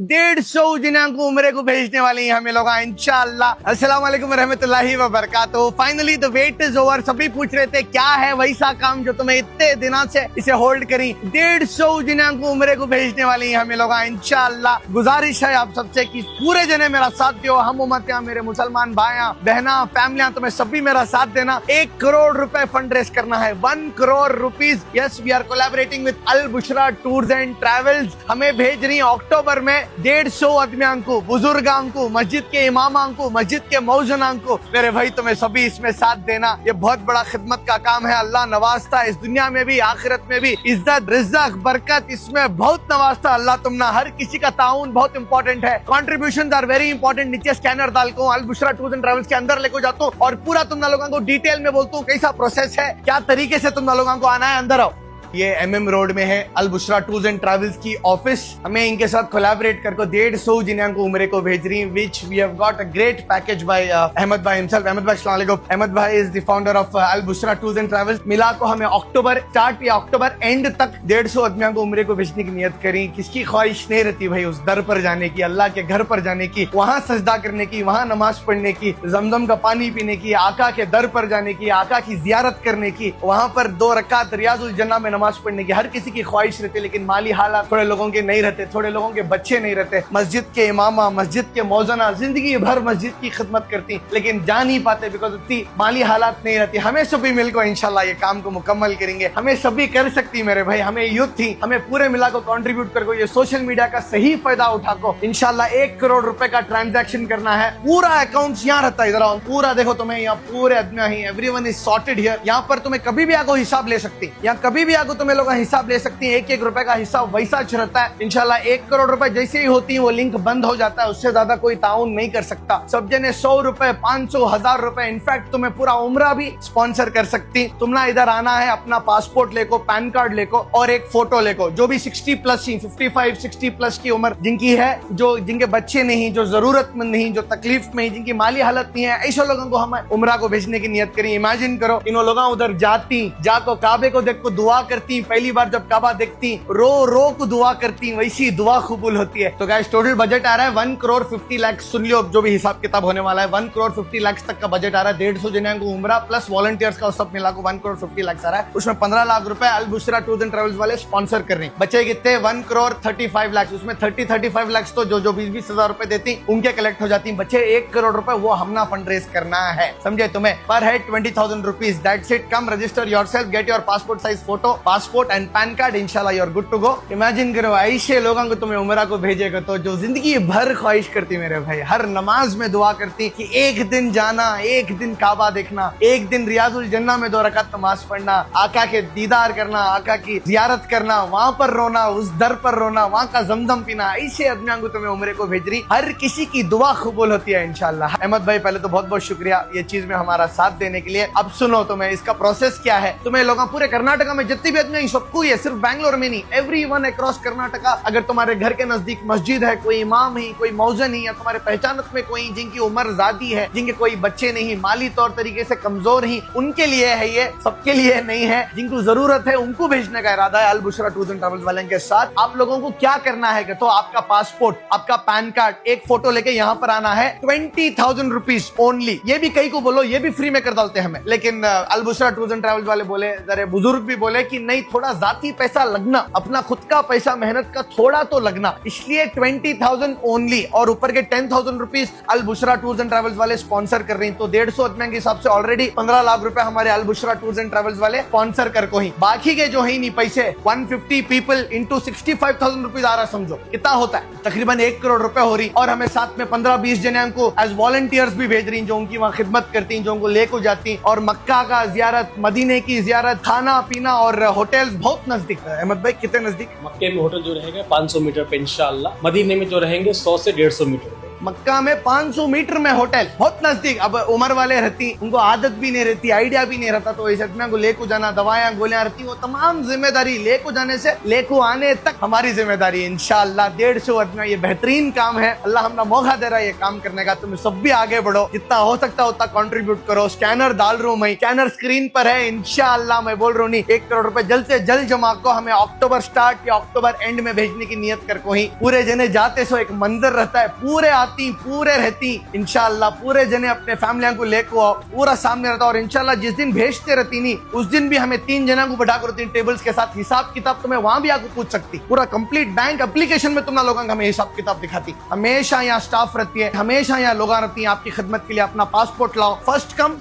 150 जिन्हें को उम्रे को भेजने वाली हैं हमें लोग इंशाअल्लाह। अस्सलाम वालेकुम रहमतुल्लाहि व बरकातहू। Finally the wait is over. सभी पूछ रहे थे क्या है वैसा काम जो तुम्हें इतने दिनों से इसे होल्ड करी। 150 जिन्हें को उम्रे को भेजने वाली हैं हमें लोग इंशाअल्लाह। गुजारिश है आप सबसे कि पूरे जने मेरा साथ दो। हम उम्मतियां, मेरे मुसलमान भाइयां बहना फैमिलियां, तुम्हें सभी मेरा साथ देना। 1 करोड़ रुपए फंड रेस करना है। 1 crore rupees. Yes, we are collaborating with Al Bushra tours and travels. हमें भेज रही है अक्टूबर में 150 आदमियों को, बुजुर्गां को, मस्जिद के इमामां को, मस्जिद के मौजनां को। मेरे भाई तुम्हें सभी इसमें साथ देना। ये बहुत बड़ा खिदमत का काम है। अल्लाह नवाजता है इस दुनिया में भी आखिरत में भी। इज्जत, रिज़्क़, बरकत इसमें बहुत नवाजता अल्लाह तुमना। हर किसी का ताउन बहुत इंपॉर्टेंट है। Contribution are very important. नीचे स्कैनर डाल को Al Bushra tours and travels के अंदर लेको जाता हूँ और पूरा तुम लोगों को डिटेल में बोलता हूँ कैसा प्रोसेस है, क्या तरीके से तुम लोगों को आना है। अंदर आओ। ये MM रोड में है अल बुशरा टूर्स एंड ट्रैवल्स की ऑफिस। हमें इनके साथ कोलैबोरेट करके 150 जिन्हें को उम्रे को भेज रही है, which we have got a great package by Ahmed bhai himself. Ahmed bhai अस्सलाम वालेकुम। Ahmed bhai is the founder of Al Bushra tours and travels. मिला को हमें अक्टूबर स्टार्ट या अक्टूबर एंड तक 150 आदमियों को उम्रे को भेजने की नियत करी। किसकी ख्वाहिश नहीं रहती भाई उस दर पर जाने की, अल्लाह के घर पर जाने की, वहां सजदा करने की, वहां नमाज पढ़ने की, जमजम का पानी पीने की, आका के दर पर जाने की, आका की जियारत करने की, वहां पर 2 रकात रियाजुल जन्ना में नमाज पढ़ने की। हर किसी की ख्वाहिश रहती है, लेकिन माली हालात थोड़े लोगों के नहीं रहते, थोड़े लोगों के बच्चे नहीं रहते। मस्जिद के इमामा, मस्जिद के मौजना जिंदगी भर मस्जिद की खिदमत करती, लेकिन जा नहीं पाते बिकॉज इतनी माली हालात नहीं रहती। हमें सभी मिलकर इंशाल्लाह ये काम को मुकम्मल करेंगे। हमें सभी कर सकती मेरे भाई। हमें यूथ थी, हमें पूरे मिला को कंट्रीब्यूट करको ये सोशल मीडिया का सही फायदा उठा को इंशाल्लाह 1 करोड़ रुपए का ट्रांजैक्शन करना है। पूरा अकाउंट यहाँ रहता है। इधर आओ, पूरा देखो तुम्हें यहाँ पूरे आदमी ही, एवरीवन इज सॉर्टेड हियर। यहाँ पर तुम्हें कभी भी आगो हिसाब ले सकती, यहाँ कभी भी आगो तुम्हें लोग हिसाब ले सकती है। 1-1 रुपए का हिसाब वैसा रहता है इंशाल्लाह। 1 करोड़ रुपए जैसे ही होती है वो लिंक बंद हो जाता है। उससे ज्यादा कोई ताउन नहीं कर सकता। सब जने 100 रुपए, 500, 1000 रुपए, इनफैक्ट तुम्हें पूरा उम्रा भी स्पॉन्सर कर सकती। तुम ना इधर आना है, अपना पासपोर्ट लेको, पैन कार्ड लेको और एक फोटो लेको। जो भी 60 प्लस ही, 55, 60 प्लस की उम्र जिनकी है, जो जिनके बच्चे नहीं, जो जरूरतमंद नहीं, जो तकलीफ में, जिनकी माली हालत नहीं है, ऐसे लोगों को हम उम्रा को भेजने की नियत करी। इमेजिन करो इन लोगों उधर जाती, जाको काबे को देख को दुआ करती। पहली बार जब काबा देखती रो रो को दुआ करती, वैसी दुआ कबूल होती है। तो गाइस टोटल बजट आ रहा है 1 करोड़ 50 लाख। सुन लियो जो भी हिसाब किताब होने वाला है। 1 करोड़ 50 लाख तक का बजट आ रहा है। 150 जिन्हें को उम्रा प्लस वॉलंटियर्स का सब मिला को 1 करोड़ 50 लाख आ रहा है। उसमें 15 लाख रुपए अल बुशरा टूर्स एंड ट्रैवल्स वाले स्पॉन्सर कर रहे हैं। बचे कितने? 1 करोड़ 35 लाख। उसमें 35 लाख तो जो 20-20 हजार रुपए देती उनके कलेक्ट हो जाती। बचे 1 करोड़ रुपए, वो हमना फंड रेज करना है। समझे? तुम्हें per head 20,000 rupees. That's it. Come register yourself, get your passport size photo, passport and pan card. इंशाल्लाह you are good to go. Imagine करो ऐसे लोगों को तुम्हें उम्रा को भेजेगा तो जो जिंदगी भर ख्वाहिश करती मेरे भाई, हर नमाज में दुआ करती कि एक दिन जाना, एक दिन काबा देखना, एक दिन रियाजुल जन्ना में 2 रकात नमाज पढ़ना, आका के दीदार करना, आका की जियारत करना, वहां पर रोना, उस दर पर रोना, वहां का जमजम पीना। ऐसे आदमियों को तुम्हें उम्रे को भेज रही। हर किसी की दुआ कबूल होती है इंशाल्लाह। अहमद भाई पहले तो बहुत बहुत शुक्रिया ये चीज में हमारा साथ देने के लिए। अब सुनो तुम्हें इसका प्रोसेस क्या है। तुम्हें लोग पूरे कर्नाटका में जितनी भी आदमी सबको ही है, सिर्फ बैंगलोर में नहीं, एवरीवन अक्रॉस कर्नाटका। अगर तुम्हारे घर के नजदीक मस्जिद है, कोई इमाम ही, कोई मौजन ही, या तुम्हारे पहचानत में कोई जिनकी उम्र ज्यादा है, जिनके कोई बच्चे नहीं, माली तौर तरीके से कमजोर ही, उनके लिए है ये, सबके लिए नहीं है। जिनको जरूरत है उनको भेजने का इरादा है अल बुशरा टूर्स एंड ट्रैवल्स वाले के साथ। आप लोगों को क्या करना है तो आपका पासपोर्ट, आपका पैन कार्ड, एक फोटो लेके यहाँ पर आना है। 20,000 रुपीज ओनली। ये भी कई को बोलो ये भी फ्री में कर डालते हैं हमें, लेकिन अल बुशरा टूर्स एंड ट्रैवल्स वाले बोले, जरा बुजुर्ग भी बोले कि नहीं, थोड़ा जाती पैसा लगना, अपना खुद का पैसा, मेहनत का थोड़ा तो लगना, इसलिए 20,000 ओनली। और ऊपर के 10,000 rupees Al Bushra tours and travels वाले स्पॉन्सर कर रही हैं। तो 150 आदमी के हिसाब से ऑलरेडी 15 लाख रुपए हमारे अल बुशरा टूर्स एंड ट्रैवल्स वाले स्पॉन्सर कर को ही। बाकी के जो है नहीं पैसे 150 पीपल इंटू 65,000 रुपीज आ रहा, समझो कितना होता है, तकरीबन 1 करोड़ रुपए हो रही। और हमें साथ में 15-20 जने को एज वॉलंटियर्स भी भेज रही, जो उनकी वहाँ खिदमत करती, जो उनको लेको जाती। और मक्का का जियारत, मदीने की जियारत, खाना पीना और होटल्स बहुत नजदीक है। अहमद भाई कितने नजदीक? मक्के में होटल जो रहेगा 500 मीटर पे इंशाअल्लाह। मदीने में जो रहेंगे 100 से 150 मीटर पे। मक्का में 500 मीटर में होटल, बहुत नजदीक। अब उम्र वाले रहती, उनको आदत भी नहीं रहती, आइडिया भी नहीं रहता, तो इस को लेको जाना, दवाएं गोलियां रहती, वो तमाम जिम्मेदारी लेको जाने से लेको आने तक हमारी जिम्मेदारी है इंशाअल्लाह। 150 आदमी, ये बेहतरीन काम है, अल्लाह हमने मौका दे रहा है ये काम करने का। तुम सब भी आगे बढ़ो, जितना हो सकता है उतना कंट्रीब्यूट करो। स्कैनर डाल रहा हूं मैं, स्कैनर स्क्रीन पर है, इंशाअल्लाह मैं बोल रहा हूँ नहीं, 1 करोड़ रुपए जल्द से जल्द जमा को हमें अक्टूबर स्टार्ट या अक्टूबर एंड में भेजने की नियत कर को ही। पूरे जने जाते सो एक मंजर रहता है, पूरे आती पूरे रहती इंशाअल्लाह, पूरे जने अपने फैमिलियों को लेको आओ, पूरा सामने रहता। और इंशाअल्लाह जिस दिन भेजते रहती नहीं उस दिन भी हमें 3 जना को बैठाकर 3 टेबल्स के साथ हिसाब किताब तुम्हें वहां भी आकर पूछ सकती, पूरा कंप्लीट बैंक एप्लीकेशन में तुम लोगों का हमें हिसाब किताब दिखाती। हमेशा यहाँ स्टाफ रहती है, हमेशा यहाँ लोग रहती है आपकी खिदमत के लिए। अपना पासपोर्ट लाओ, फर्स्ट कम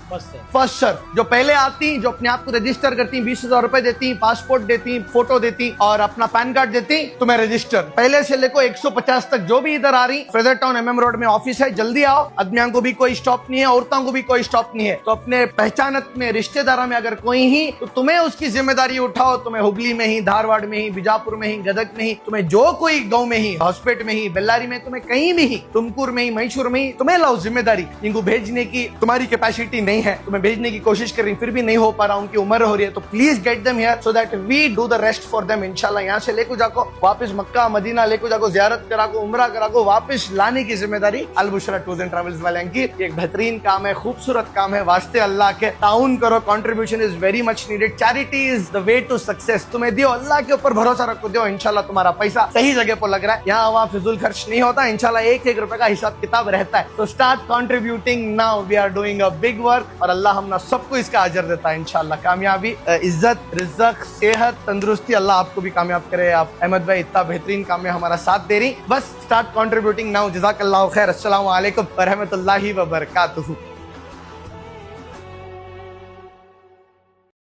फर्स्ट सर्व। जो पहले आती, जो अपने आप को रजिस्टर करती, 20,000 रुपए देती, पासपोर्ट देती, फोटो देती और अपना पैन कार्ड देती, तुम्हें रजिस्टर पहले से लेकर 150 तक। जो भी इधर आ रही, फ्रेजर टाउन MM रोड में ऑफिस है, जल्दी आओ। आदमियों को भी कोई स्टॉप नहीं है, औरतों को भी कोई स्टॉप नहीं है। तो अपने पहचानत में, रिश्तेदारों में अगर कोई ही, तो तुम्हें उसकी जिम्मेदारी उठाओ। तुम्हें हुगली में ही, धारवाड़ में ही, बीजापुर में ही, गदग में ही, तुम्हें जो कोई गांव में ही, हॉस्पिटल में ही, बेल्लारी में, तुम्हें कहीं भी ही, तुमकुर में ही, मैसूर में ही, तुम्हें लाओ जिम्मेदारी। इनको भेजने की तुम्हारी कैपेसिटी नहीं है, तुम्हें भेजने की कोशिश कर रही, फिर भी नहीं हो पा रहा, उनकी उम्र हो रही है, तो please get them here so that we do the rest for them. इंशाल्लाह यहाँ से लेको जाको वापस मक्का मदीना लेको जाको, जियारत करा को, उम्रा करा को, वापस लाने की जिम्मेदारी अल बुशरा टूर्स एंड ट्रैवल्स वाले की। एक बेहतरीन काम है, खूबसूरत काम है, वास्ते अल्लाह के ताउन करो। Contribution is very much needed, charity is the way to success. तुम्हें दियो, अल्लाह के ऊपर भरोसा रखो, दियो, इंशाल्लाह तुम्हारा पैसा सही जगह पर लग रहा है। यहाँ वहाँ फिजूल खर्च नहीं होता, इंशाल्लाह 1-1 रुपए का हिसाब किताब रहता है। तो start contributing now, we are doing a big work और अल्लाह हम सबको इसका अजर देता है इंशाल्लाह। कामयाबी, इज्जत, रिज़्क़, सेहत, तंदुरुस्ती, अल्लाह आपको भी कामयाब करे। आप अहमद भाई इतना बेहतरीन काम में हमारा साथ दे रही, बस स्टार्ट कंट्रीब्यूटिंग नाउ। जज़ाकल्लाहु खैर। अस्सलामु अलैकुम व रहमतुल्लाहि व बरकातुहू।